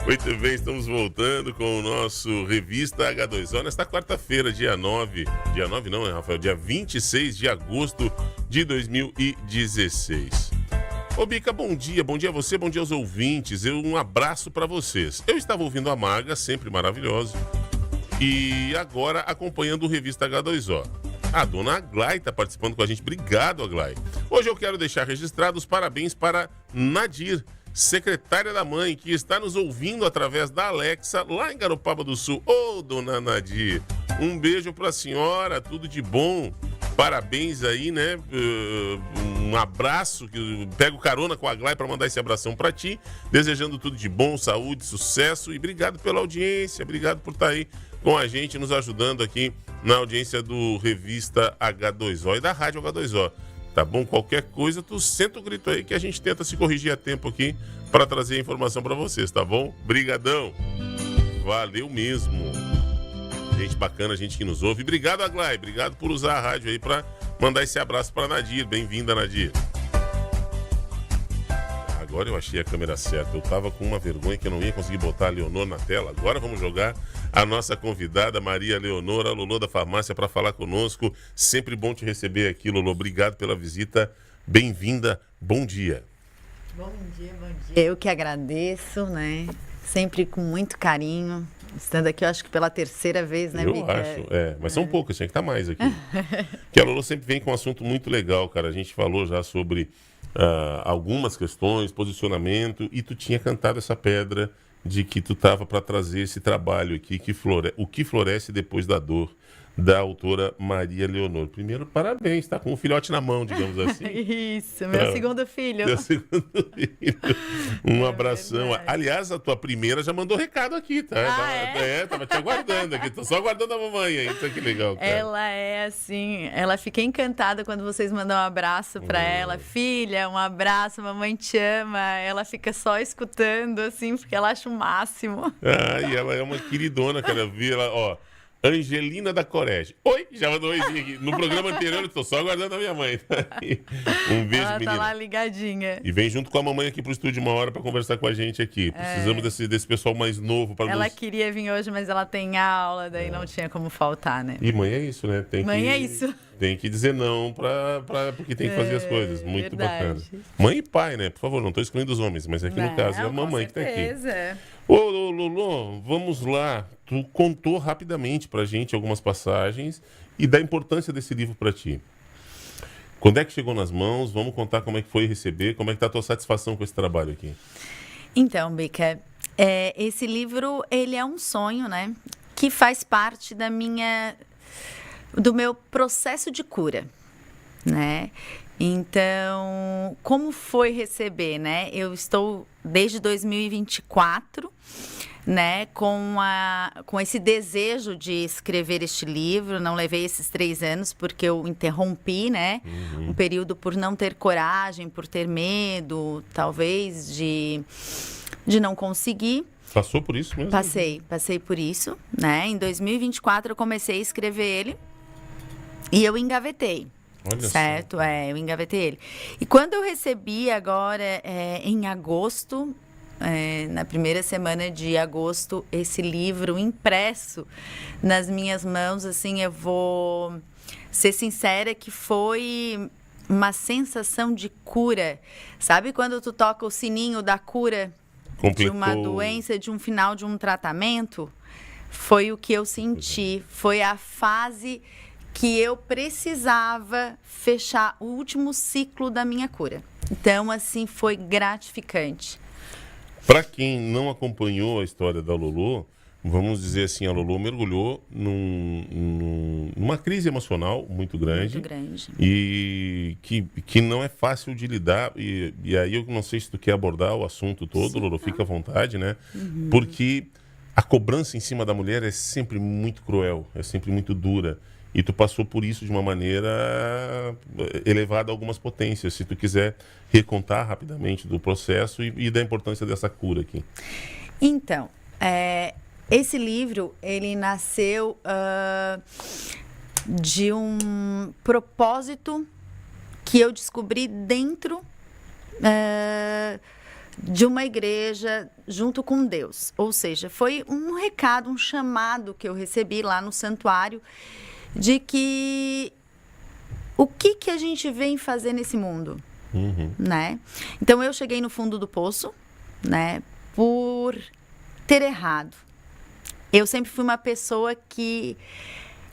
Muito bem, estamos voltando com o nosso Revista H2O nesta quarta-feira, dia 9. Dia 9 não, né, Rafael? Dia 26 de agosto de 2016. Ô Bica, bom dia a você, bom dia aos ouvintes. Um abraço para vocês. Eu estava ouvindo a Maga, sempre maravilhoso, e agora acompanhando o Revista H2O. A dona Aglai está participando com a gente. Obrigado, Aglai. Hoje eu quero deixar registrado os parabéns para Nadir, secretária da mãe, que está nos ouvindo através da Alexa, lá em Garopaba do Sul. Ô, dona Nadir, um beijo para a senhora, tudo de bom. Parabéns aí, né? Um abraço, pego carona com a Aglai para mandar esse abração para ti, desejando tudo de bom, saúde, sucesso e obrigado pela audiência, obrigado por estar aí com a gente, nos ajudando aqui na audiência do Revista H2O e da Rádio H2O. Tá bom? Qualquer coisa, tu senta o grito aí que a gente tenta se corrigir a tempo aqui para trazer a informação para vocês, tá bom? Brigadão. Valeu mesmo. Gente bacana, gente que nos ouve. Obrigado, Aglai. Obrigado por usar a rádio aí para mandar esse abraço para Nadir. Bem-vinda, Nadir. Agora eu achei a câmera certa. Eu tava com uma vergonha que eu não ia conseguir botar a Leonor na tela. Agora vamos jogar a nossa convidada, Maria Leonor, a Lolô da farmácia, para falar conosco. Sempre bom te receber aqui, Lolô. Obrigado pela visita. Bem-vinda. Bom dia. Bom dia, bom dia. Eu que agradeço, né? Sempre com muito carinho. Estando aqui, eu acho que pela terceira vez, né, Bica? Eu acho, mas são poucas, tinha que estar mais aqui. Porque a Lolô sempre vem com um assunto muito legal, cara. A gente falou já sobre algumas questões, posicionamento, e tu tinha cantado essa pedra de que tu estava para trazer esse trabalho aqui, o que floresce depois da dor, da autora Maria Leonor. Primeiro, parabéns, tá com um filhote na mão, digamos assim. Isso, meu segundo filho. Meu segundo filho. Um abração. Verdade. Aliás, a tua primeira já mandou recado aqui, tá? Tava te aguardando aqui, tô só aguardando a mamãe aí. Então, que legal, cara. Ela é assim, ela fica encantada quando vocês mandam um abraço pra ela. Filha, um abraço, mamãe te ama. Ela fica só escutando, assim, porque ela acha o máximo. E ela é uma queridona, cara. Eu vi ela, ó. Angelina da Corege. Oi, já mandou um oizinho aqui. No programa anterior, eu estou só aguardando a minha mãe. Um beijo, ela menina. tá lá ligadinha. E vem junto com a mamãe aqui pro estúdio uma hora para conversar com a gente aqui. Precisamos desse pessoal mais novo para Ela queria vir hoje, mas ela tem aula, daí não tinha como faltar, né? E mãe é isso, né? Mãe é isso. Tem que dizer não porque tem que fazer as coisas. Muito verdade. bacana. Mãe e pai, né? Por favor, não estou excluindo os homens, mas aqui no caso é a mamãe que está aqui. Ô, Lolo, vamos lá. Tu contou rapidamente pra gente algumas passagens e da importância desse livro pra ti. Quando é que chegou nas mãos? Vamos contar como é que foi receber, como é que tá a tua satisfação com esse trabalho aqui. Então, Bica, esse livro, ele é um sonho, né? Que faz parte do meu processo de cura, né? Então, como foi receber, né? Eu estou desde 2024, né, com esse desejo de escrever este livro. Não levei esses 3 anos porque eu interrompi, né? Um período por não ter coragem, por ter medo, talvez, de não conseguir. Passou por isso mesmo? Passei por isso, né? Em 2024 eu comecei a escrever ele e eu engavetei. Olha certo? Eu engavetei ele. E quando eu recebi agora, em agosto, na primeira semana de agosto, esse livro impresso nas minhas mãos, assim, eu vou ser sincera que foi uma sensação de cura. Sabe quando tu toca o sininho da cura de uma doença, de um final de um tratamento? Foi o que eu senti. Foi a fase que eu precisava fechar o último ciclo da minha cura. Então, assim, foi gratificante. Para quem não acompanhou a história da Lolô, vamos dizer assim, a Lolô mergulhou numa crise emocional muito grande. Muito grande. E que não é fácil de lidar. E aí eu não sei se tu quer abordar o assunto todo, sim, Lolô, fica à vontade, né? Porque a cobrança em cima da mulher é sempre muito cruel, é sempre muito dura. E tu passou por isso de uma maneira elevada a algumas potências. Se tu quiser recontar rapidamente do processo e da importância dessa cura aqui. Então, esse livro, ele nasceu de um propósito que eu descobri dentro de uma igreja junto com Deus. Ou seja, foi um recado, um chamado que eu recebi lá no santuário de que o que a gente vem fazer nesse mundo, né? Então eu cheguei no fundo do poço, né, por ter errado. Eu sempre fui uma pessoa que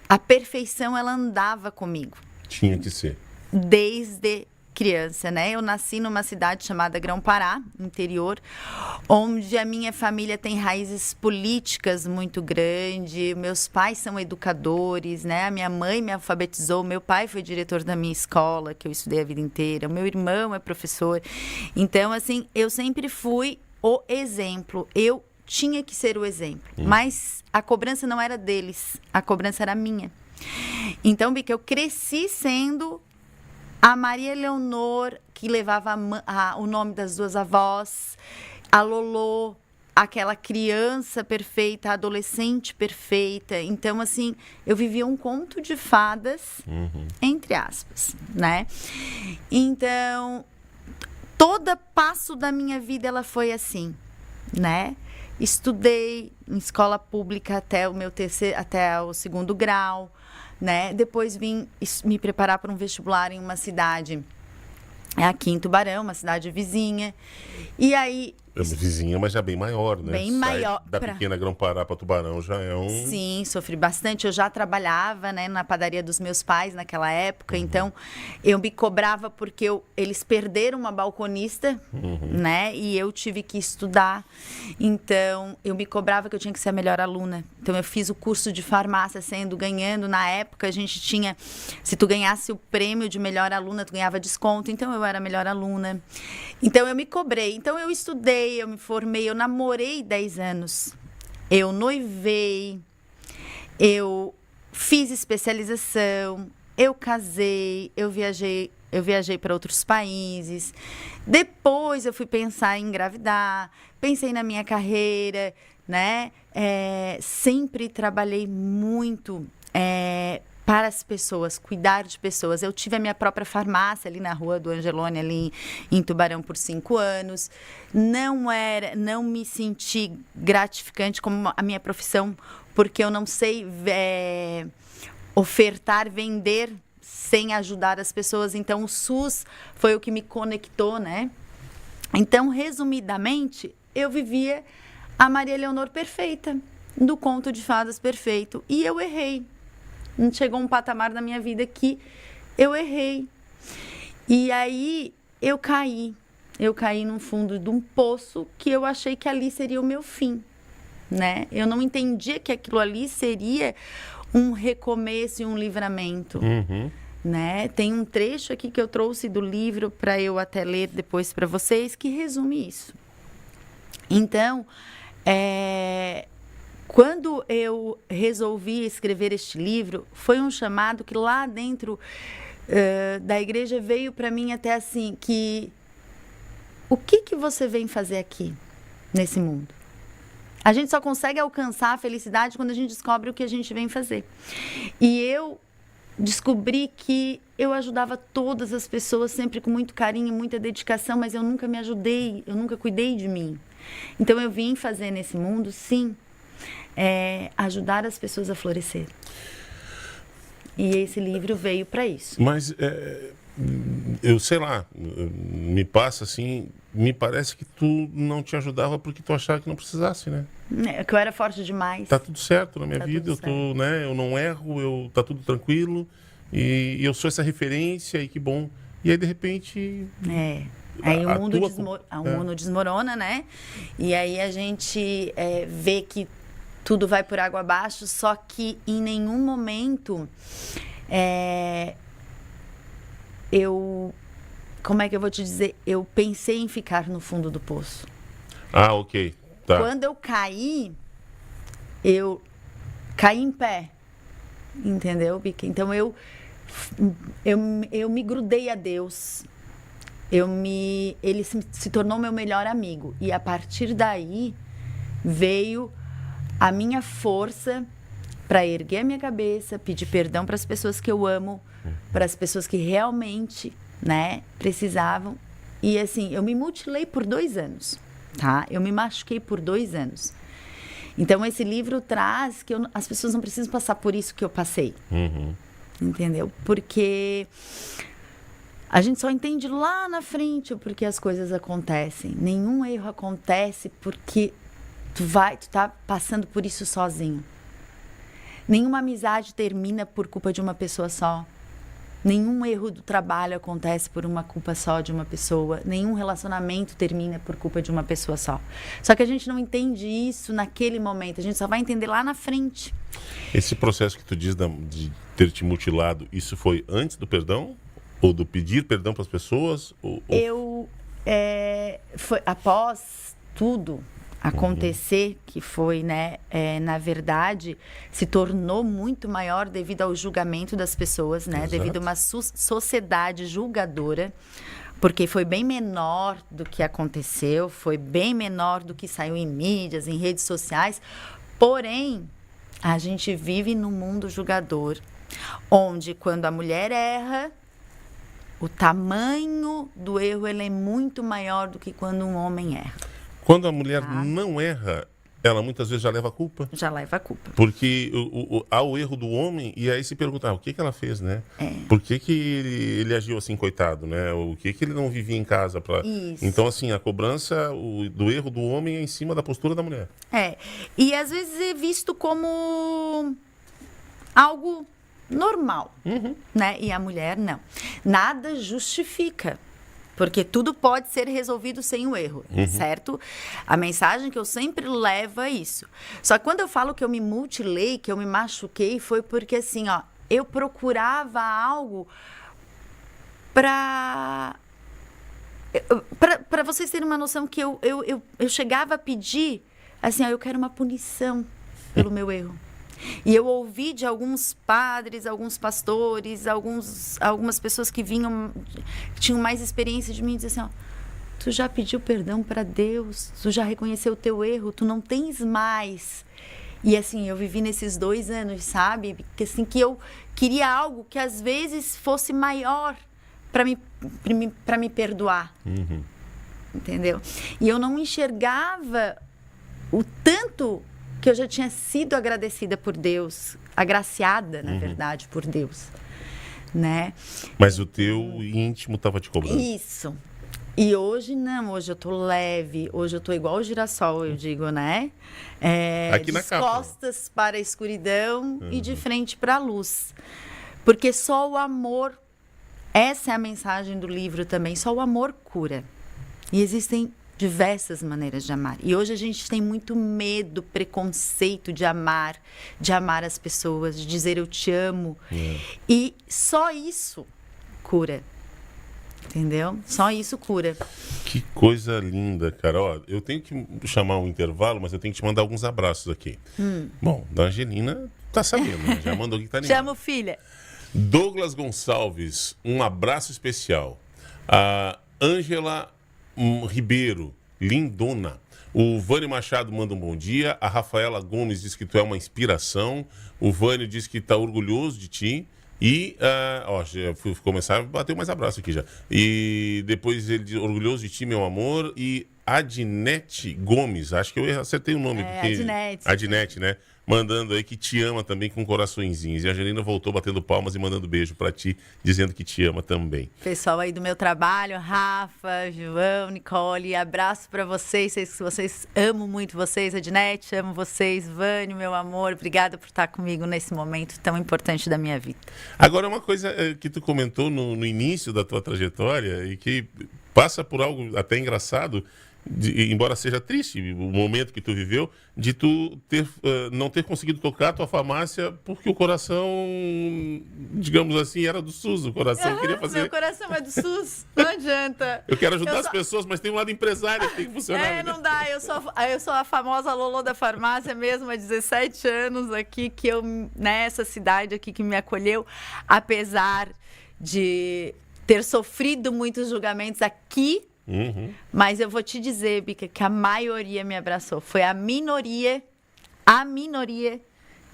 a perfeição ela andava comigo. Tinha que ser. Desde criança, né? Eu nasci numa cidade chamada Grão-Pará, interior, onde a minha família tem raízes políticas muito grandes. Meus pais são educadores, né? A minha mãe me alfabetizou, meu pai foi diretor da minha escola, que eu estudei a vida inteira. O meu irmão é professor. Então, assim, eu sempre fui o exemplo. Eu tinha que ser o exemplo. Mas a cobrança não era deles, a cobrança era minha. Então, Bica, eu cresci sendo a Maria Leonor, que levava o nome das duas avós, a Lolô, aquela criança perfeita, a adolescente perfeita. Então, assim, eu vivia um conto de fadas, entre aspas, né? Então, todo passo da minha vida, ela foi assim, né? Estudei em escola pública até o segundo grau, né? Depois vim me preparar para um vestibular em uma cidade aqui em Tubarão, uma cidade vizinha. E aí... Vizinha, mas já bem maior, né? Bem maior. Da pequena Grão-Pará para Tubarão já é um... Sim, sofri bastante. Eu já trabalhava, né, na padaria dos meus pais naquela época. Então, eu me cobrava porque eles perderam uma balconista, né? E eu tive que estudar. Então, eu me cobrava que eu tinha que ser a melhor aluna. Então, eu fiz o curso de farmácia ganhando. Na época, a gente tinha... Se tu ganhasse o prêmio de melhor aluna, tu ganhava desconto. Então, eu era a melhor aluna. Então, eu me cobrei. Então, eu estudei. Eu me formei, eu namorei 10 anos, eu noivei, eu fiz especialização, eu casei, eu viajei para outros países. Depois eu fui pensar em engravidar, pensei na minha carreira, né? Sempre trabalhei muito para as pessoas, cuidar de pessoas. Eu tive a minha própria farmácia ali na rua do Angelone, ali em Tubarão, por 5 anos. Não me senti gratificante como a minha profissão, porque eu não sei ofertar, vender sem ajudar as pessoas. Então, o SUS foi o que me conectou, né? Então, resumidamente, eu vivia a Maria Leonor perfeita, do conto de fadas perfeito. E eu errei. Chegou um patamar na minha vida que eu errei. E aí eu caí no fundo de um poço que eu achei que ali seria o meu fim, né? Eu não entendia que aquilo ali seria um recomeço e um livramento, né? Tem um trecho aqui que eu trouxe do livro para eu até ler depois para vocês que resume isso. Então, quando eu resolvi escrever este livro, foi um chamado que lá dentro da igreja veio para mim até assim, que o que você vem fazer aqui, nesse mundo? A gente só consegue alcançar a felicidade quando a gente descobre o que a gente vem fazer. E eu descobri que eu ajudava todas as pessoas sempre com muito carinho, muita dedicação, mas eu nunca me ajudei, eu nunca cuidei de mim. Então eu vim fazer nesse mundo, sim, ajudar as pessoas a florescer. E esse livro veio para isso. Mas eu sei lá, me passa assim, me parece que tu não te ajudava porque tu achava que não precisasse, né? Que eu era forte demais. Tá tudo certo na minha vida, eu não erro, tá tudo tranquilo e eu sou essa referência e que bom. E aí de repente aí o mundo desmorona, né? E aí a gente vê que tudo vai por água abaixo, só que em nenhum momento como é que eu vou te dizer? Eu pensei em ficar no fundo do poço. Ah, ok. Tá. Quando eu caí em pé. Entendeu, Bica? Então eu me grudei a Deus. Ele se tornou meu melhor amigo. E a partir daí veio a minha força para erguer a minha cabeça, pedir perdão para as pessoas que eu amo, para as pessoas que realmente, né, precisavam. E assim, eu me mutilei por 2 anos. tá? Eu me machuquei por 2 anos. Então, esse livro traz que as pessoas não precisam passar por isso que eu passei. Entendeu? Porque a gente só entende lá na frente o porquê as coisas acontecem. Nenhum erro acontece porque tu tá passando por isso sozinho. Nenhuma amizade termina por culpa de uma pessoa só. Nenhum erro do trabalho acontece por uma culpa só de uma pessoa. Nenhum relacionamento termina por culpa de uma pessoa só. Só que a gente não entende isso naquele momento. A gente só vai entender lá na frente. Esse processo que tu diz de ter te mutilado, isso foi antes do perdão? Ou do pedir perdão para as pessoas? Foi após tudo acontecer, que foi, né, na verdade, se tornou muito maior devido ao julgamento das pessoas, né, devido a uma sociedade julgadora, porque foi bem menor do que aconteceu, foi bem menor do que saiu em mídias, em redes sociais, porém, a gente vive num mundo julgador, onde quando a mulher erra, o tamanho do erro ele é muito maior do que quando um homem erra. Quando a mulher não erra, ela muitas vezes já leva a culpa. Já leva a culpa. Porque há o erro do homem, e aí se pergunta, o que ela fez, né? Por que ele agiu assim, coitado, né? O que ele não vivia em casa para... Então, assim, a cobrança do erro do homem é em cima da postura da mulher. E às vezes é visto como algo normal, né? E a mulher não. Nada justifica. Porque tudo pode ser resolvido sem o erro, certo? A mensagem que eu sempre levo é isso. Só que quando eu falo que eu me mutilei, que eu me machuquei, foi porque assim, ó, eu procurava algo para vocês terem uma noção que eu chegava a pedir, assim, ó, eu quero uma punição pelo meu erro. E eu ouvi de alguns padres, alguns pastores, algumas pessoas que tinham mais experiência de mim, dizer assim, ó, tu já pediu perdão para Deus, tu já reconheceu o teu erro, tu não tens mais. E assim, eu vivi nesses 2 anos, sabe? Que, assim, que eu queria algo que às vezes fosse maior para me perdoar. Entendeu? E eu não enxergava o tanto que eu já tinha sido agradecida por Deus, agraciada, na verdade, por Deus, né? Mas o teu íntimo estava te cobrando. Isso. E hoje não, hoje eu tô leve, hoje eu tô igual o girassol, eu digo, né? Aqui na capa. Costas para a escuridão e de frente para a luz. Porque só o amor, essa é a mensagem do livro também, só o amor cura. E existem diversas maneiras de amar. E hoje a gente tem muito medo, preconceito de amar as pessoas, de dizer eu te amo. E só isso cura. Entendeu? Só isso cura. Que coisa linda, cara. Ó, eu tenho que chamar um intervalo, mas eu tenho que te mandar alguns abraços aqui. Bom, da Angelina, tá sabendo, né? Já mandou aqui que tá animado. Chamo, filha. Douglas Gonçalves, um abraço especial. A Ângela Ribeiro, lindona. O Vânio Machado manda um bom dia. A Rafaela Gomes diz que tu é uma inspiração. O Vânio diz que tá orgulhoso de ti. E, já fui começar a bater mais abraço aqui já. E depois ele diz, orgulhoso de ti, meu amor. E Adnete Gomes, acho que eu acertei o nome. Adnete, né? Mandando aí que te ama também com coraçõezinhos. E a Angelina voltou batendo palmas e mandando beijo pra ti, dizendo que te ama também. Pessoal aí do meu trabalho, Rafa, João, Nicole, abraço pra vocês. Vocês amo muito vocês, Adnete, amo vocês, Vânio, meu amor. Obrigada por estar comigo nesse momento tão importante da minha vida. Agora, uma coisa que tu comentou no início da tua trajetória e que passa por algo até engraçado, embora seja triste o momento que tu viveu, de tu não ter conseguido tocar a tua farmácia porque o coração, digamos assim, era do SUS. O coração queria fazer... Meu coração é do SUS, não adianta. Eu quero ajudar as pessoas, mas tem um lado empresário que tem que funcionar. Não dá. Eu sou a famosa Lolô da farmácia mesmo, há 17 anos aqui, que nessa cidade aqui que me acolheu, apesar de ter sofrido muitos julgamentos aqui, mas eu vou te dizer, Bica, que a maioria me abraçou. Foi a minoria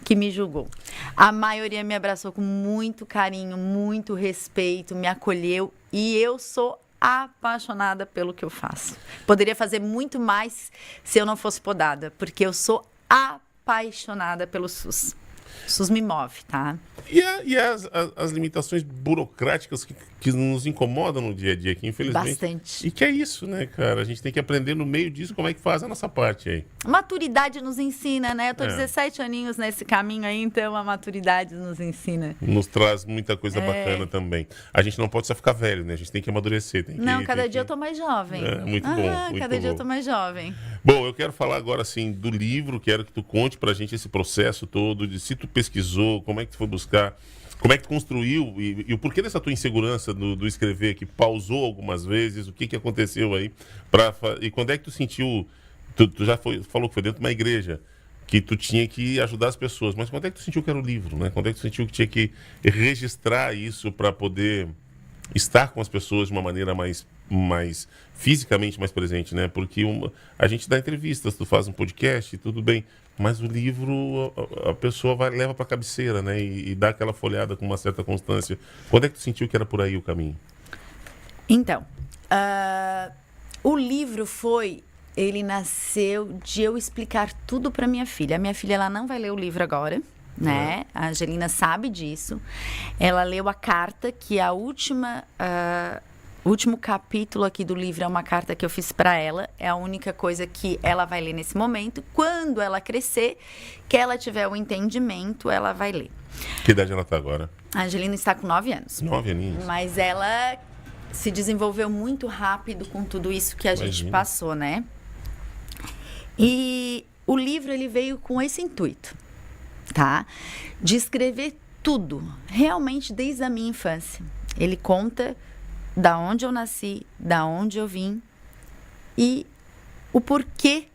que me julgou. A maioria me abraçou com muito carinho, muito respeito, me acolheu. E eu sou apaixonada pelo que eu faço. Poderia fazer muito mais se eu não fosse podada, porque eu sou apaixonada pelo SUS. O SUS me move, tá? E as limitações burocráticas que nos incomodam no dia a dia aqui, infelizmente. Bastante. E que é isso, né, cara? A gente tem que aprender no meio disso como é que faz a nossa parte aí. Maturidade nos ensina, né? Eu tô 17 aninhos nesse caminho aí, então a maturidade nos ensina. Nos traz muita coisa bacana também. A gente não pode só ficar velho, né? A gente tem que amadurecer. Cada dia eu tô mais jovem. Muito bom. Muito cada dia bom. eu tô mais jovem. Bom, eu quero falar agora, assim, do livro. Quero que tu conte pra gente esse processo todo, de se tu pesquisou, como é que tu foi buscar, como é que tu construiu e o porquê dessa tua insegurança do escrever, que pausou algumas vezes, o que aconteceu aí, e quando é que tu sentiu, tu já falou que foi dentro de uma igreja, que tu tinha que ajudar as pessoas, mas quando é que tu sentiu que era o livro, né? Quando é que tu sentiu que tinha que registrar isso para poder estar com as pessoas de uma maneira mais fisicamente mais presente, né? Porque a gente dá entrevistas, tu faz um podcast, tudo bem, mas o livro a pessoa leva para a cabeceira, né? E dá aquela folhada com uma certa constância. Quando é que tu sentiu que era por aí o caminho? Então, o livro ele nasceu de eu explicar tudo para minha filha. A minha filha, ela não vai ler o livro agora, né? A Angelina sabe disso. Ela leu a carta, que é a último capítulo aqui do livro é uma carta que eu fiz para ela. É a única coisa que ela vai ler nesse momento. Quando ela crescer, que ela tiver o entendimento, ela vai ler. Que idade ela está agora? A Angelina está com 9 anos. 9 aninhos. Mas ela se desenvolveu muito rápido com tudo isso que a gente passou, né? E o livro, ele veio com esse intuito, tá? De escrever tudo, realmente desde a minha infância. Ele conta da onde eu nasci, da onde eu vim e o porquê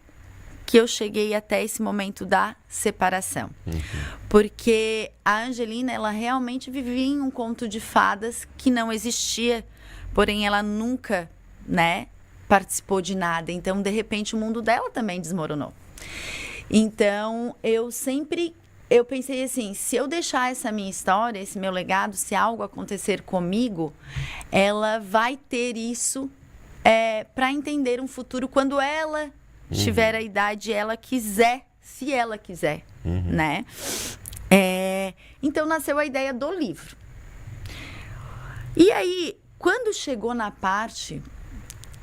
que eu cheguei até esse momento da separação. Porque a Angelina, ela realmente vivia em um conto de fadas que não existia, porém ela nunca, né, participou de nada. Então, de repente, o mundo dela também desmoronou. Então, eu pensei assim, se eu deixar essa minha história, esse meu legado, se algo acontecer comigo, ela vai ter isso para entender um futuro quando ela tiver a idade, ela quiser, se ela quiser, né? Então, nasceu a ideia do livro. E aí, quando chegou na parte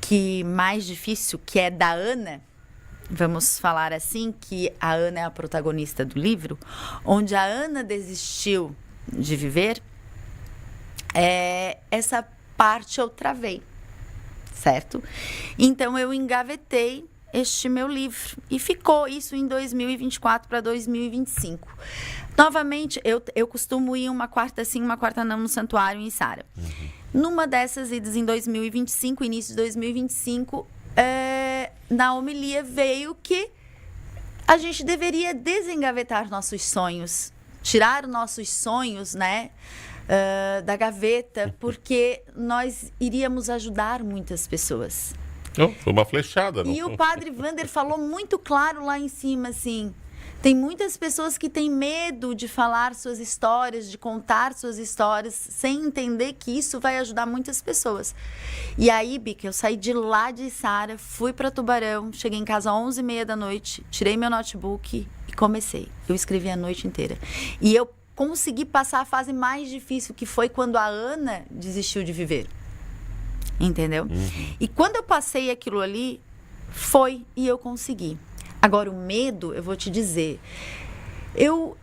que mais difícil, que é da Ana, vamos falar assim, que a Ana é a protagonista do livro, onde a Ana desistiu de viver, essa parte eu travei, certo? Então, eu engavetei este meu livro e ficou isso em 2024 para 2025. Novamente, eu costumo ir uma quarta sim, uma quarta não no santuário em Sara. Numa dessas idas em 2025, início de 2025, na homilia veio que a gente deveria desengavetar nossos sonhos, tirar nossos sonhos, né, da gaveta, porque nós iríamos ajudar muitas pessoas. Foi uma flechada. E o padre Wander falou muito claro lá em cima, assim, tem muitas pessoas que têm medo de falar suas histórias, de contar suas histórias, sem entender que isso vai ajudar muitas pessoas. E aí, Bica, eu saí de lá de Sara, fui para Tubarão, cheguei em casa às 11h30 da noite, tirei meu notebook e comecei. Eu escrevi a noite inteira. E eu consegui passar a fase mais difícil, que foi quando a Ana desistiu de viver. Entendeu? E quando eu passei aquilo ali, e eu consegui. Agora, o medo, eu vou te dizer, eu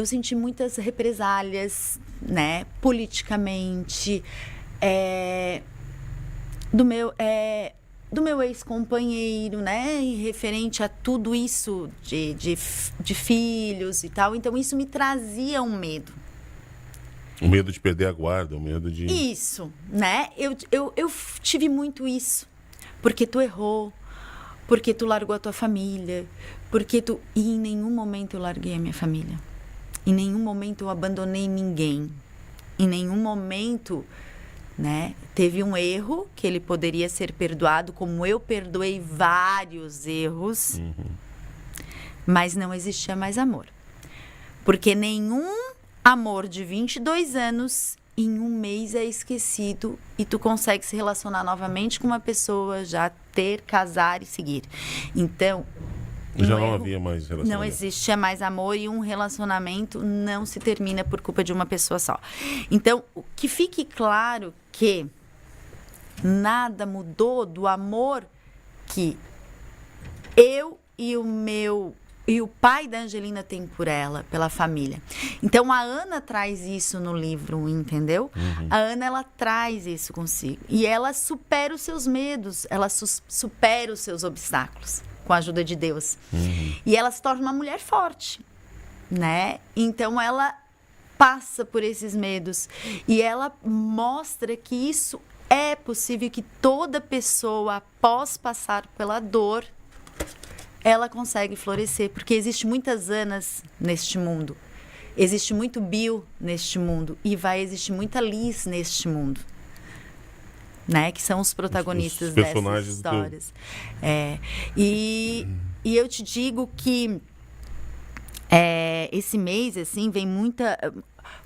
senti muitas represálias, né, politicamente, do meu ex-companheiro, né, referente a tudo isso de filhos e tal. Então, isso me trazia um medo. O medo de perder a guarda, o medo de... Isso, né? Eu tive muito isso. Porque tu errou, porque tu largou a tua família, E em nenhum momento eu larguei a minha família. Em nenhum momento eu abandonei ninguém. Em nenhum momento, né, teve um erro que ele poderia ser perdoado, como eu perdoei vários erros, mas não existia mais amor. Porque nenhum amor de 22 anos em um mês é esquecido e tu consegue se relacionar novamente com uma pessoa, já ter, casar e seguir. Então, já não havia mais relacionamento. Não existia mais amor e um relacionamento não se termina por culpa de uma pessoa só. Então, que fique claro que nada mudou do amor que eu e o pai da Angelina tem por ela, pela família. Então, a Ana traz isso no livro, entendeu? A Ana, ela traz isso consigo. E ela supera os seus medos, ela supera os seus obstáculos, com a ajuda de Deus. E ela se torna uma mulher forte, né? Então, ela passa por esses medos. E ela mostra que isso é possível, que toda pessoa, após passar pela dor, ela consegue florescer, porque existe muitas Anas neste mundo, existe muito Bill neste mundo e vai existir muita Liz neste mundo, né? Que são os protagonistas os personagens dessas histórias. E eu te digo que esse mês, assim, vem muita...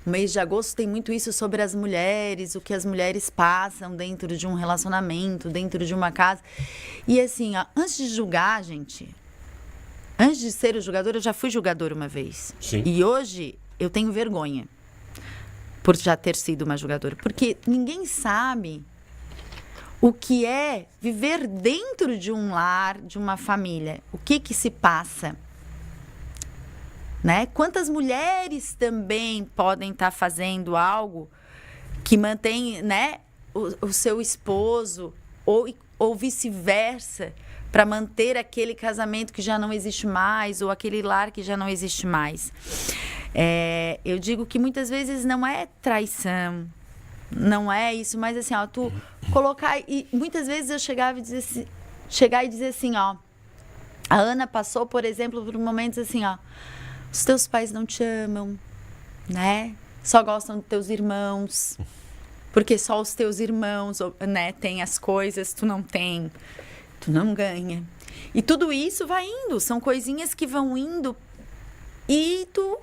O mês de agosto tem muito isso sobre as mulheres, o que as mulheres passam dentro de um relacionamento, dentro de uma casa. E assim, ó, antes de julgar, gente... Antes de ser o julgador, eu já fui julgadora uma vez. Sim. E hoje eu tenho vergonha por já ter sido uma julgadora. Porque ninguém sabe o que é viver dentro de um lar, de uma família. O que se passa, né? Quantas mulheres também podem estar fazendo algo que mantém, né, o seu esposo ou vice-versa, para manter aquele casamento que já não existe mais, ou aquele lar que já não existe mais. Eu digo que muitas vezes não é traição, não é isso, mas assim, ó, tu colocar... E muitas vezes eu chegar e dizer assim, ó, a Ana passou, por exemplo, por momentos assim, ó, os teus pais não te amam, né? Só gostam dos teus irmãos, porque só os teus irmãos, né, têm as coisas, tu não tem. Tu não ganha. E tudo isso vai indo. São coisinhas que vão indo e tu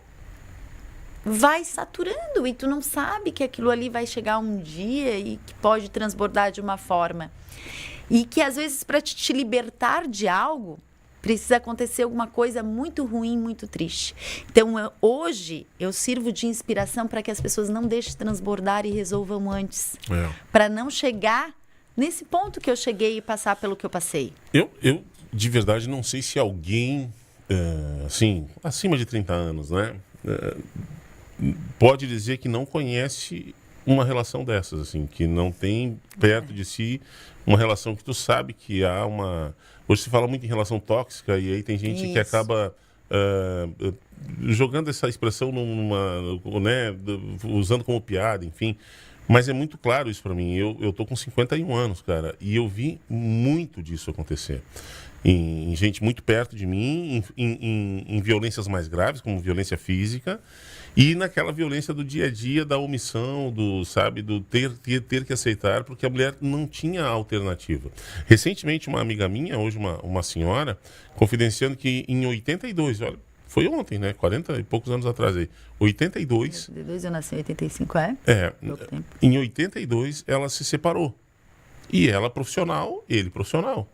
vai saturando. E tu não sabe que aquilo ali vai chegar um dia e que pode transbordar de uma forma. E que às vezes para te libertar de algo, precisa acontecer alguma coisa muito ruim, muito triste. Então, hoje, eu sirvo de inspiração para que as pessoas não deixem transbordar e resolvam antes. Para não chegar... nesse ponto que eu cheguei e passar pelo que eu passei. Eu de verdade, não sei se alguém, assim, acima de 30 anos, né, pode dizer que não conhece uma relação dessas, assim, que não tem perto de si uma relação que tu sabe que há uma... Hoje se fala muito em relação tóxica e aí tem gente que acaba... jogando essa expressão né, usando como piada, enfim... Mas é muito claro isso para mim. Eu tô com 51 anos, cara, e eu vi muito disso acontecer. Em gente muito perto de mim, em violências mais graves, como violência física, e naquela violência do dia a dia, da omissão, do ter que aceitar, porque a mulher não tinha alternativa. Recentemente, uma amiga minha, hoje uma senhora, confidenciando que em 82, olha, foi ontem, né? 40 e poucos anos atrás aí. 82. Eu nasci em 85, em 82, ela se separou. E ela profissional, ele profissional.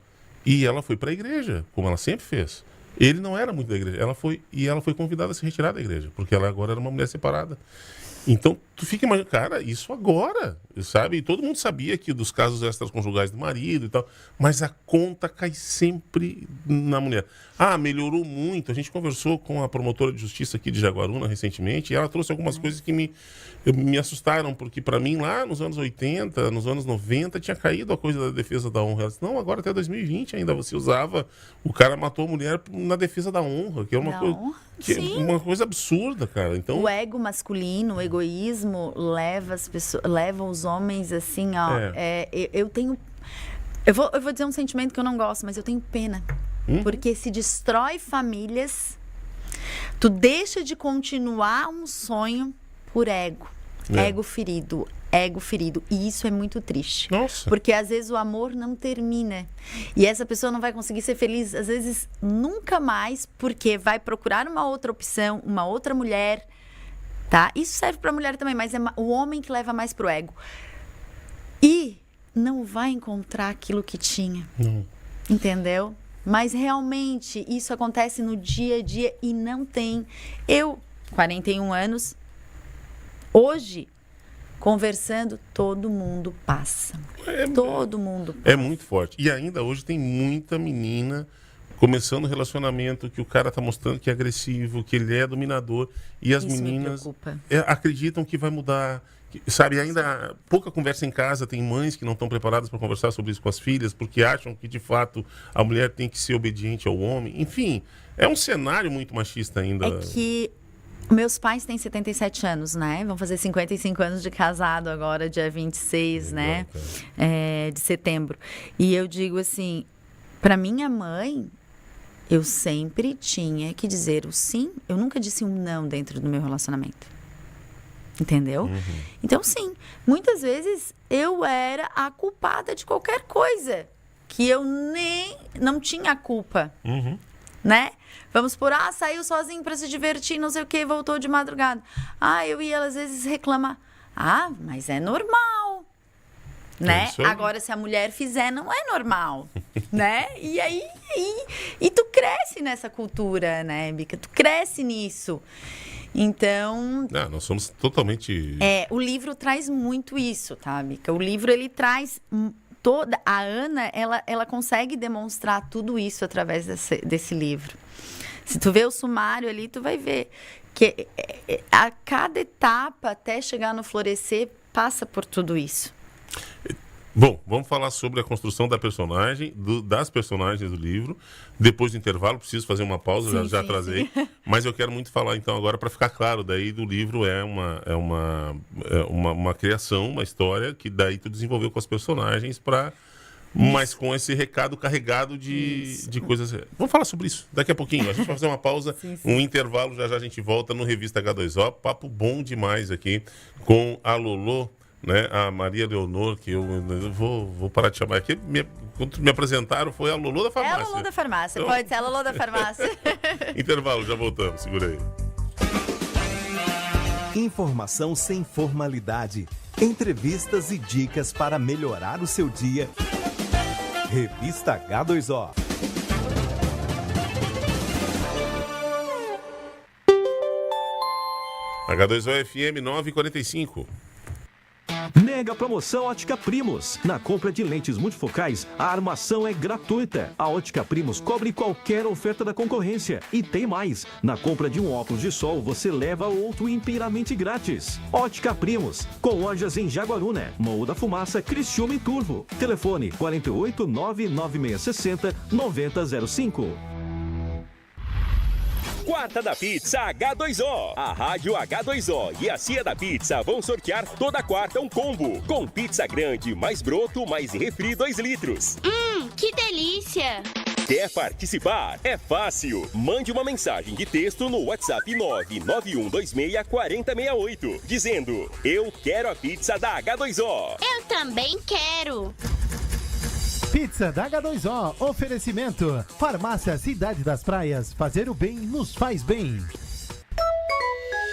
E ela foi para a igreja, como ela sempre fez. Ele não era muito da igreja. Ela foi convidada a se retirar da igreja, porque ela agora era uma mulher separada. Então, tu fica imaginando, cara, isso agora, sabe? E todo mundo sabia que dos casos extraconjugais do marido e tal, mas a conta cai sempre na mulher. Melhorou muito. A gente conversou com a promotora de justiça aqui de Jaguaruna recentemente e ela trouxe algumas coisas que me assustaram, porque para mim lá nos anos 80, nos anos 90, tinha caído a coisa da defesa da honra. Ela disse, não, agora até 2020 ainda você usava, o cara matou a mulher na defesa da honra, que é uma coisa absurda, cara. Então, o ego masculino, o egoísmo leva os homens assim, ó. Eu vou dizer um sentimento que eu não gosto, mas eu tenho pena. Porque se destrói famílias, tu deixa de continuar um sonho por ego. Ego ferido. E isso é muito triste. Nossa. Porque às vezes o amor não termina. E essa pessoa não vai conseguir ser feliz, às vezes, nunca mais, porque vai procurar uma outra opção, uma outra mulher, tá? Isso serve para a mulher também, mas é o homem que leva mais pro ego. E não vai encontrar aquilo que tinha. Não. Entendeu? Mas realmente isso acontece no dia a dia e não tem. Eu, 41 anos, hoje, conversando, todo mundo passa. Todo mundo passa. É muito forte. E ainda hoje tem muita menina começando relacionamento que o cara tá mostrando que é agressivo, que ele é dominador. E as Isso meninas me preocupa. acreditam que vai mudar. Sabe, ainda pouca conversa em casa. Tem mães que não estão preparadas para conversar sobre isso com as filhas, porque acham que, de fato, a mulher tem que ser obediente ao homem. Enfim, é um cenário muito machista ainda. É que meus pais têm 77 anos, né? Vão fazer 55 anos de casado agora, dia 26, né? De setembro. E eu digo assim, para minha mãe, eu sempre tinha que dizer o sim. Eu nunca disse um não dentro do meu relacionamento. Entendeu? Uhum. Então, sim, muitas vezes eu era a culpada de qualquer coisa que eu nem não tinha culpa, Uhum. né? Vamos por, saiu sozinho para se divertir, não sei o que, voltou de madrugada. Eu ia às vezes reclamar. Mas é normal, né? isso aí. Agora, se a mulher fizer, não é normal, né? E aí, e tu cresce nessa cultura, né, Bica? Tu cresce nisso. Então, Nós somos totalmente... o livro traz muito isso, tá, Bica? O livro, ele traz toda... A Ana, ela consegue demonstrar tudo isso através desse livro. Se tu vê o sumário ali, tu vai ver que a cada etapa, até chegar no florescer, passa por tudo isso. Bom, vamos falar sobre a construção da personagem, das personagens do livro. Depois do intervalo, preciso fazer uma pausa, já trazei. Sim. Mas eu quero muito falar, então, agora, para ficar claro, daí do livro é uma criação, uma história que daí tu desenvolveu com as personagens mas com esse recado carregado de coisas. Vamos falar sobre isso daqui a pouquinho. A gente vai fazer uma pausa, um intervalo, já a gente volta no Revista H2O. Papo bom demais aqui com a Lolo, né? A Maria Leonor, que eu vou parar de chamar aqui. Quando me apresentaram, foi a Lolo da Farmácia. É a Lolo da Farmácia, pode ser a Lolo da Farmácia. Intervalo, já voltamos, segura aí. Informação sem formalidade. Entrevistas e dicas para melhorar o seu dia. Revista H2O. H2O FM 945. Mega promoção Ótica Primos. Na compra de lentes multifocais, a armação é gratuita. A Ótica Primos cobre qualquer oferta da concorrência. E tem mais. Na compra de um óculos de sol, você leva outro inteiramente grátis. Ótica Primos. Com lojas em Jaguaruna, Morro da Fumaça, Criciúma e Turvo. Telefone 48 99660 9005. Quarta da Pizza H2O. A Rádio H2O e a Cia da Pizza vão sortear toda quarta um combo. Com pizza grande, mais broto, mais refri 2 litros. Que delícia! Quer participar? É fácil. Mande uma mensagem de texto no WhatsApp 991264068, dizendo: eu quero a pizza da H2O. Eu também quero! Pizza da H2O, oferecimento. Farmácia Cidade das Praias, fazer o bem nos faz bem.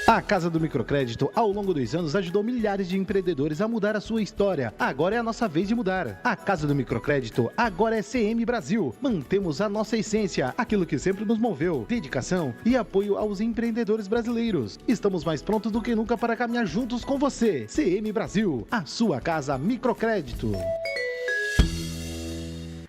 A Casa do Microcrédito, ao longo dos anos, ajudou milhares de empreendedores a mudar a sua história. Agora é a nossa vez de mudar. A Casa do Microcrédito agora é CM Brasil. Mantemos a nossa essência, aquilo que sempre nos moveu, dedicação e apoio aos empreendedores brasileiros. Estamos mais prontos do que nunca para caminhar juntos com você. CM Brasil, a sua casa microcrédito.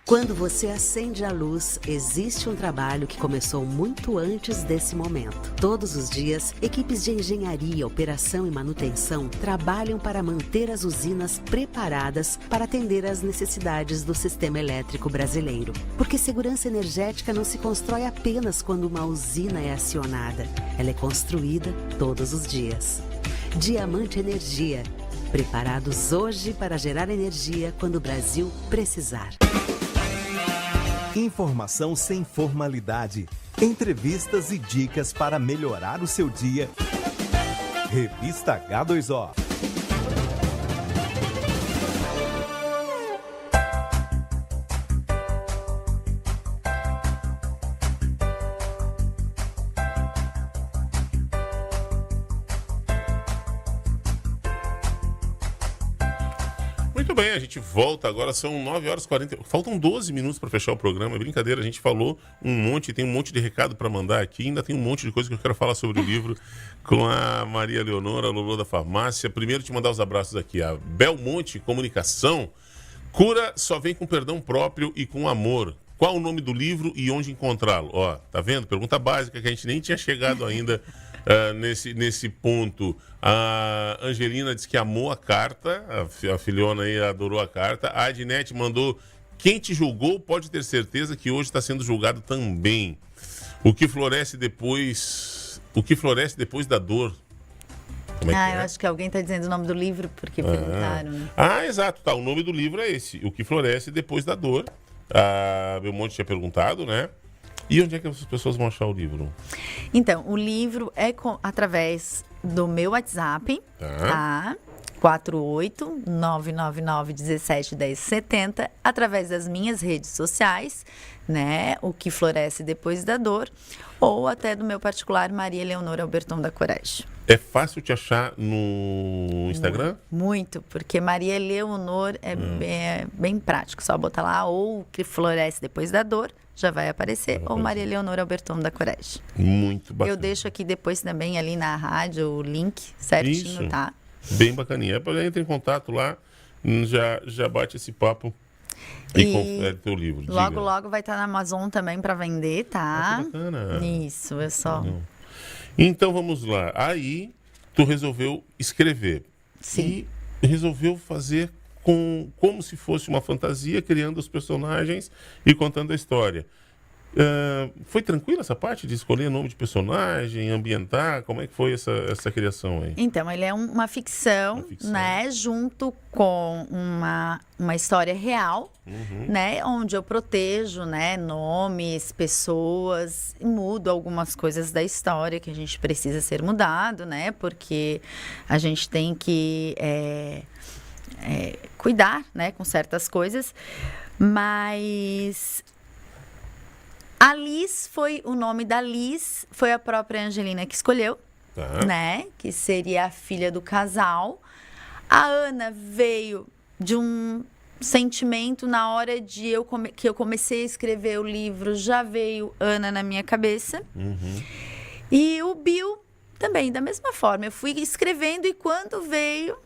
Quando você acende a luz, existe um trabalho que começou muito antes desse momento. Todos os dias, equipes de engenharia, operação e manutenção trabalham para manter as usinas preparadas para atender às necessidades do sistema elétrico brasileiro. Porque segurança energética não se constrói apenas quando uma usina é acionada. Ela é construída todos os dias. Diamante Energia. Preparados hoje para gerar energia quando o Brasil precisar. Informação sem formalidade. Entrevistas e dicas para melhorar o seu dia. Revista H2O. Muito bem, a gente volta agora, são 9h40. Faltam 12 minutos para fechar o programa. É brincadeira, a gente falou tem um monte de recado para mandar aqui. Ainda tem um monte de coisa que eu quero falar sobre o livro com a Maria Leonor, a Lolô da Farmácia. Primeiro, te mandar os abraços aqui. A Belmonte Comunicação. Cura só vem com perdão próprio e com amor. Qual o nome do livro e onde encontrá-lo? Ó, tá vendo? Pergunta básica que a gente nem tinha chegado ainda nesse ponto. A Angelina disse que amou a carta, a filhona aí adorou a carta. A Adnete mandou: quem te julgou pode ter certeza que hoje está sendo julgado também. O que floresce depois da dor. Como é que eu é? acho que alguém está dizendo o nome do livro porque perguntaram. Né? Exato, tá. O nome do livro é esse: O que floresce depois da dor. A Belmonte tinha perguntado, né? E onde é que as pessoas vão achar o livro? Então, o livro é através do meu WhatsApp, tá? 48999171070, através das minhas redes sociais, né? O que floresce depois da dor, ou até do meu particular, Maria Leonor Alberton da Coragem. É fácil te achar no Instagram? Muito, porque Maria Leonor é bem prático. Só botar lá ou o que floresce depois da dor, já vai aparecer, ou Maria Leonor Alberton da Coragem. Muito bacana. Eu deixo aqui depois também ali na rádio o link certinho, Isso. tá? Bem bacaninha. Entra em contato lá, já bate esse papo e confere teu livro. Logo, logo vai estar na Amazon também para vender, tá? Que bacana. Isso, é só... Então vamos lá. Aí tu resolveu escrever. Sim. E resolveu fazer como se fosse uma fantasia, criando os personagens e contando a história. Foi tranquila essa parte de escolher nome de personagem, ambientar? Como é que foi essa criação aí? Então, ele é uma ficção, né? Junto com uma história real, né? Onde eu protejo, né? Nomes, pessoas, e mudo algumas coisas da história que a gente precisa ser mudado, né? Porque a gente tem que cuidar, né? Com certas coisas. Mas... a Liz o nome da Liz foi a própria Angelina que escolheu, né? Que seria a filha do casal. A Ana veio de um sentimento na hora que eu comecei a escrever o livro, já veio Ana na minha cabeça. E o Bill também, da mesma forma. Eu fui escrevendo e quando veio...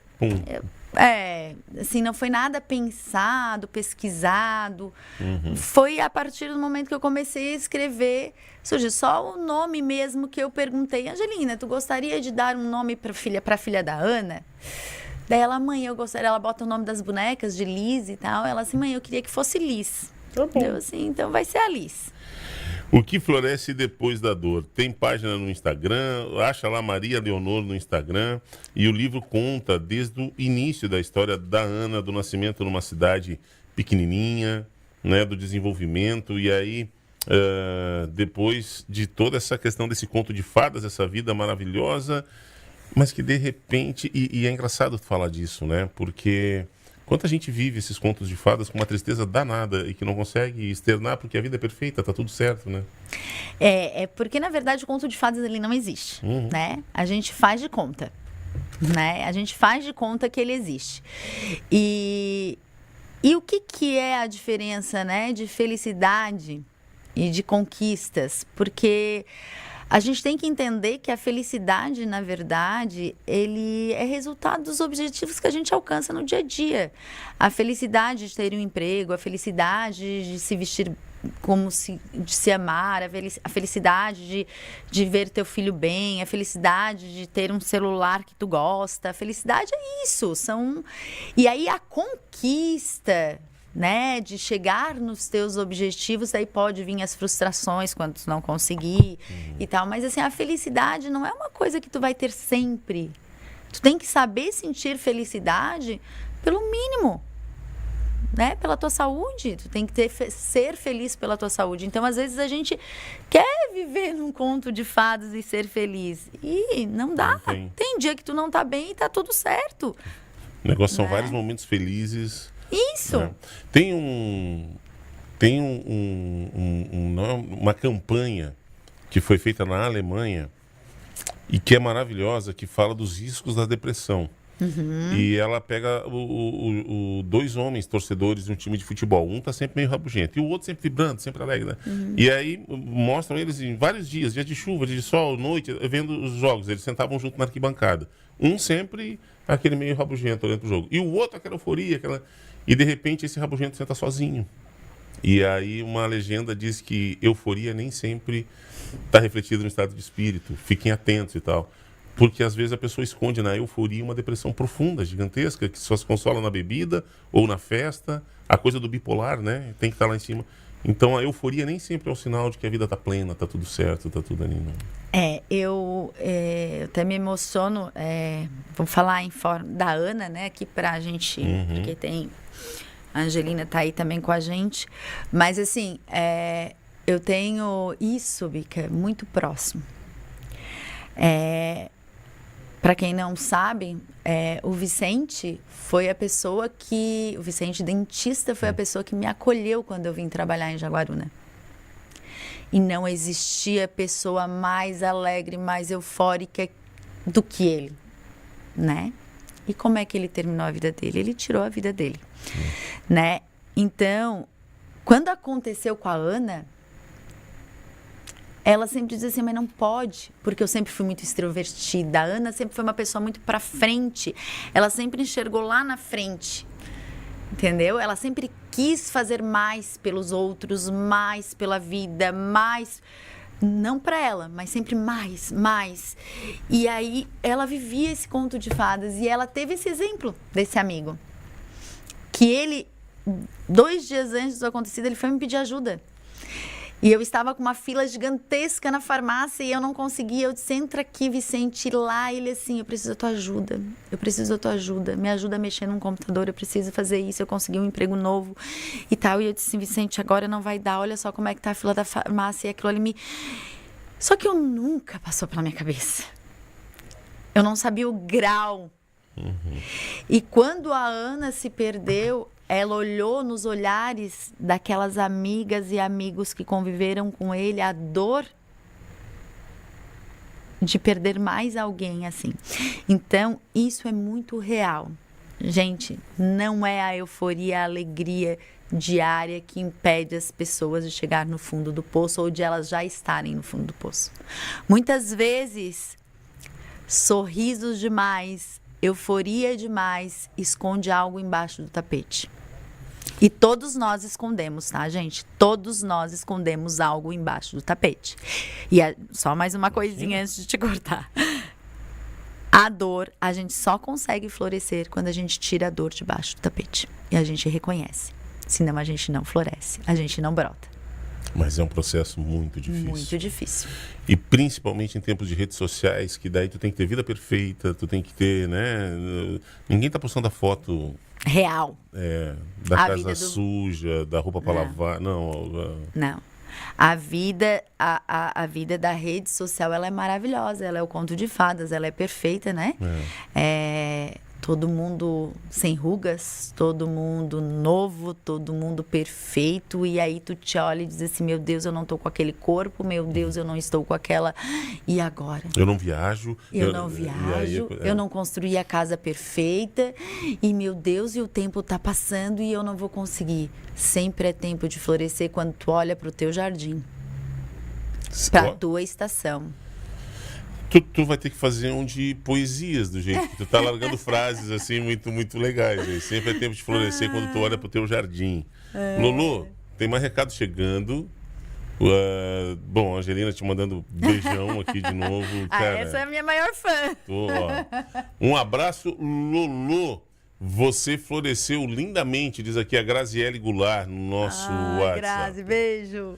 assim, não foi nada pensado, pesquisado. Foi a partir do momento que eu comecei a escrever, surgiu só o nome mesmo que eu perguntei: Angelina, tu gostaria de dar um nome para filha da Ana? Daí ela: mãe, eu gostaria. Ela bota o nome das bonecas de Liz e tal. Ela assim: mãe, eu queria que fosse Liz. Eu assim, então vai ser a Liz. O que floresce depois da dor? Tem página no Instagram, acha lá Maria Leonor no Instagram, e o livro conta desde o início da história da Ana, do nascimento numa cidade pequenininha, né, do desenvolvimento, e aí depois de toda essa questão desse conto de fadas, essa vida maravilhosa, mas que de repente, e é engraçado falar disso, né, porque... quanta gente vive esses contos de fadas com uma tristeza danada e que não consegue externar porque a vida é perfeita, tá tudo certo, né? Porque, na verdade, o conto de fadas ele não existe, né? A gente faz de conta, né? A gente faz de conta que ele existe. E o que é a diferença, né, de felicidade e de conquistas? Porque... a gente tem que entender que a felicidade, na verdade, ele é resultado dos objetivos que a gente alcança no dia a dia. A felicidade de ter um emprego, a felicidade de se vestir de se amar, a felicidade de ver teu filho bem, a felicidade de ter um celular que tu gosta. A felicidade é isso. E aí a conquista... né, de chegar nos teus objetivos, daí pode vir as frustrações quando tu não conseguir e tal, mas assim, a felicidade não é uma coisa que tu vai ter sempre. Tu tem que saber sentir felicidade pelo mínimo, né, pela tua saúde. Tu tem que ser feliz pela tua saúde. Então, às vezes, a gente quer viver num conto de fadas e ser feliz, e não dá. Tem dia que tu não tá bem e tá tudo certo. O negócio são vários momentos felizes. Isso. Né? Tem uma campanha que foi feita na Alemanha e que é maravilhosa, que fala dos riscos da depressão. E ela pega dois homens torcedores de um time de futebol. Um tá sempre meio rabugento e o outro sempre vibrando, sempre alegre, né? E aí mostram eles em vários dias de chuva, dia de sol, noite, vendo os jogos. Eles sentavam junto na arquibancada. Um sempre aquele meio rabugento olhando pro jogo. E o outro aquela euforia, E de repente esse rabugento senta sozinho. E aí uma legenda diz que euforia nem sempre está refletida no estado de espírito. Fiquem atentos e tal. Porque às vezes a pessoa esconde na euforia uma depressão profunda, gigantesca, que só se consola na bebida ou na festa. A coisa do bipolar, né? Tem que estar lá em cima. Então a euforia nem sempre é o sinal de que a vida está plena, está tudo certo, está tudo ali. Não. Eu até me emociono. Vamos falar em forma da Ana, né? Aqui pra gente, porque tem... A Angelina tá aí também com a gente. Mas assim, eu tenho isso, Bica, muito próximo. Para quem não sabe, o Vicente foi a pessoa que... O Vicente, dentista, foi a pessoa que me acolheu quando eu vim trabalhar em Jaguaruna. E não existia pessoa mais alegre, mais eufórica do que ele, né? E como é que ele terminou a vida dele? Ele tirou a vida dele, né? Então, quando aconteceu com a Ana... Ela sempre diz assim, mas não pode, porque eu sempre fui muito extrovertida. A Ana sempre foi uma pessoa muito pra frente. Ela sempre enxergou lá na frente, entendeu? Ela sempre quis fazer mais pelos outros, mais pela vida, mais... Não pra ela, mas sempre mais. E aí, ela vivia esse conto de fadas e ela teve esse exemplo desse amigo. Que ele, 2 dias antes do acontecido, ele foi me pedir ajuda. E eu estava com uma fila gigantesca na farmácia e eu não conseguia. Eu disse, entra aqui, Vicente, ir lá. Ele assim, eu preciso da tua ajuda. Me ajuda a mexer num computador, eu preciso fazer isso. Eu consegui um emprego novo e tal. E eu disse, Vicente, agora não vai dar. Olha só como é que tá a fila da farmácia. E aquilo ali me... Só que eu nunca passou pela minha cabeça. Eu não sabia o grau. E quando a Ana se perdeu... Ela olhou nos olhares daquelas amigas e amigos que conviveram com ele a dor de perder mais alguém assim. Então, isso é muito real. Gente, não é a euforia, a alegria diária que impede as pessoas de chegar no fundo do poço ou de elas já estarem no fundo do poço. Muitas vezes, sorrisos demais, euforia demais, esconde algo embaixo do tapete. E todos nós escondemos, tá, gente? Todos nós escondemos algo embaixo do tapete. E só mais uma coisinha antes de te cortar. A dor, a gente só consegue florescer quando a gente tira a dor debaixo do tapete. E a gente reconhece. Senão a gente não floresce, a gente não brota. Mas é um processo muito difícil. Muito difícil. E principalmente em tempos de redes sociais, que daí tu tem que ter vida perfeita, tu tem que ter, né? Ninguém tá postando a foto... Real. Da casa suja, da roupa para lavar. Não. A vida da rede social, ela é maravilhosa. Ela é o conto de fadas, ela é perfeita, né? Todo mundo sem rugas, todo mundo novo, todo mundo perfeito. E aí tu te olha e diz assim, meu Deus, eu não tô com aquele corpo, meu Deus, eu não estou com aquela... E agora? Eu não viajo. Eu não construí a casa perfeita. E meu Deus, e o tempo tá passando e eu não vou conseguir. Sempre é tempo de florescer quando tu olha pro teu jardim. Pra tua estação. Tu vai ter que fazer um de poesias, do jeito que tu tá largando frases assim muito, muito legais. Né? Sempre é tempo de florescer quando tu olha pro teu jardim. Lulu, tem mais recado chegando. Bom, a Angelina te mandando beijão aqui de novo. Cara, essa é a minha maior fã. Um abraço, Lulu. Você floresceu lindamente, diz aqui a Graziele Goulart no nosso WhatsApp. Grazi, beijo.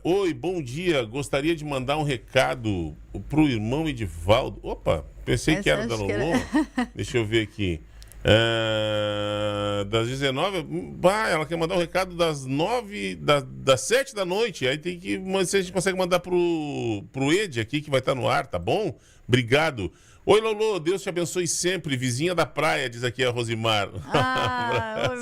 Oi, bom dia. Gostaria de mandar um recado pro irmão Edivaldo. Opa, pensei que era da Lulu. Deixa eu ver aqui. Das 19, ela quer mandar um recado das 9, das 7 da noite. Aí tem que, se a gente consegue mandar pro Ed aqui, que vai estar no ar, tá bom? Obrigado. Oi, Lolo, Deus te abençoe sempre. Vizinha da praia, diz aqui a Rosimar. Oi,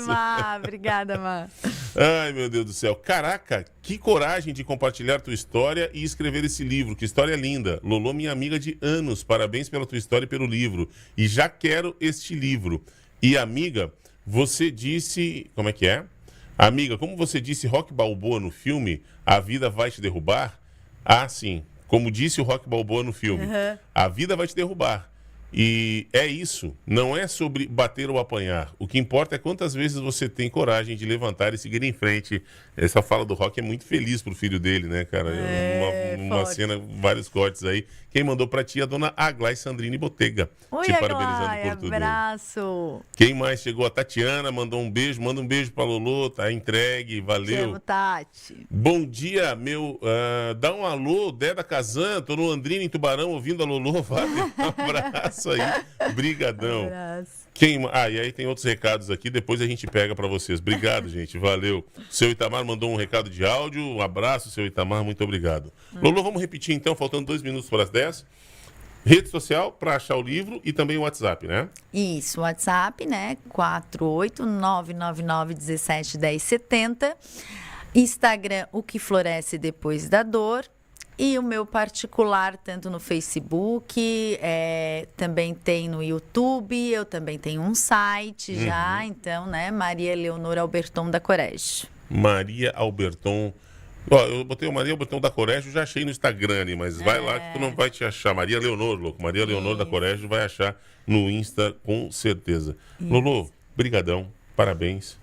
Má. Obrigada, Má. Ai, meu Deus do céu. Caraca, que coragem de compartilhar tua história e escrever esse livro. Que história linda. Lolo, minha amiga de anos. Parabéns pela tua história e pelo livro. E já quero este livro. E, amiga, você disse... Como é que é? Amiga, como você disse Rock Balboa no filme, a vida vai te derrubar? Ah, sim. Como disse o Rock Balboa no filme, a vida vai te derrubar. E é isso, não é sobre bater ou apanhar. O que importa é quantas vezes você tem coragem de levantar e seguir em frente. Essa fala do Rock é muito feliz pro filho dele, né, cara? Uma cena, vários cortes aí. Quem mandou pra ti é a dona Aglai Sandrine Botega. Oi, te parabenizando por tudo. Abraço. Quem mais chegou? A Tatiana mandou um beijo. Manda um beijo pra Lolo, tá entregue, valeu. Te amo, Tati. Bom dia, meu. Dá um alô, Deda Kazan. Tô no Andrina, em Tubarão, ouvindo a Lolo. Valeu, um abraço aí. Brigadão. Um abraço. E aí tem outros recados aqui, depois a gente pega pra vocês. Obrigado, gente, valeu. Seu Itamar mandou um recado de áudio. Um abraço, seu Itamar, muito obrigado. Lolo, vamos repetir então, faltando 2 minutos para as 10. Rede social para achar o livro e também o WhatsApp, né? Isso, WhatsApp, né? 48999171070. Instagram, O Que Floresce Depois da Dor. E o meu particular, tanto no Facebook, também tem no YouTube, eu também tenho um site já, então, né? Maria Leonor Alberton da Corégio. Maria Alberton. Ó, eu botei o Maria Alberton da Corégio, já achei no Instagram, mas vai lá que tu não vai te achar. Maria Leonor, louco. Maria Leonor da Corégio vai achar no Insta, com certeza. Lolo, brigadão, parabéns.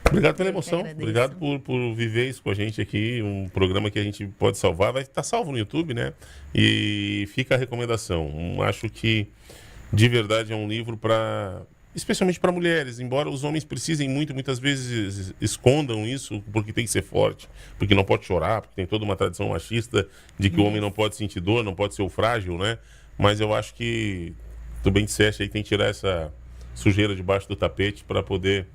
Obrigado pela emoção, obrigado por viver isso com a gente aqui, um programa que a gente pode salvar, vai estar salvo no YouTube, né? E fica a recomendação. Acho que, de verdade, é um livro especialmente para mulheres, embora os homens precisem muitas vezes escondam isso, porque tem que ser forte, porque não pode chorar, porque tem toda uma tradição machista de que o homem não pode sentir dor, não pode ser o frágil, né? Mas eu acho que, tu bem disseste aí, tem que tirar essa sujeira debaixo do tapete para poder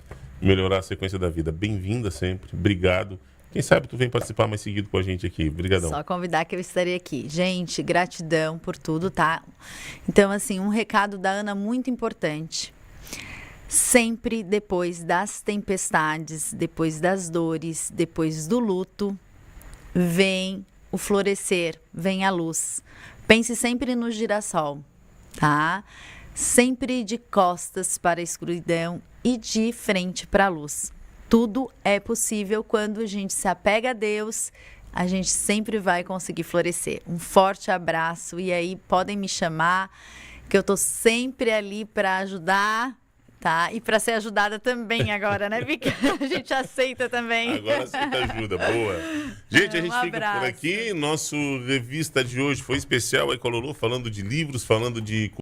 melhorar a sequência da vida. Bem-vinda sempre, obrigado. Quem sabe tu vem participar mais seguido com a gente aqui. Obrigadão. Só convidar que eu estarei aqui. Gente, gratidão por tudo, tá? Então, assim, um recado da Ana muito importante. Sempre depois das tempestades, depois das dores, depois do luto, vem o florescer, vem a luz. Pense sempre no girassol, tá? Sempre de costas para a escuridão e de frente para a luz. Tudo é possível quando a gente se apega a Deus, a gente sempre vai conseguir florescer. Um forte abraço e aí podem me chamar, que eu tô sempre ali para ajudar, tá? E para ser ajudada também agora, né, Vika? A gente aceita também. Agora aceita ajuda, boa. Gente, a gente fica por aqui. Nosso revista de hoje foi especial aí com a Lolo, falando de livros, falando de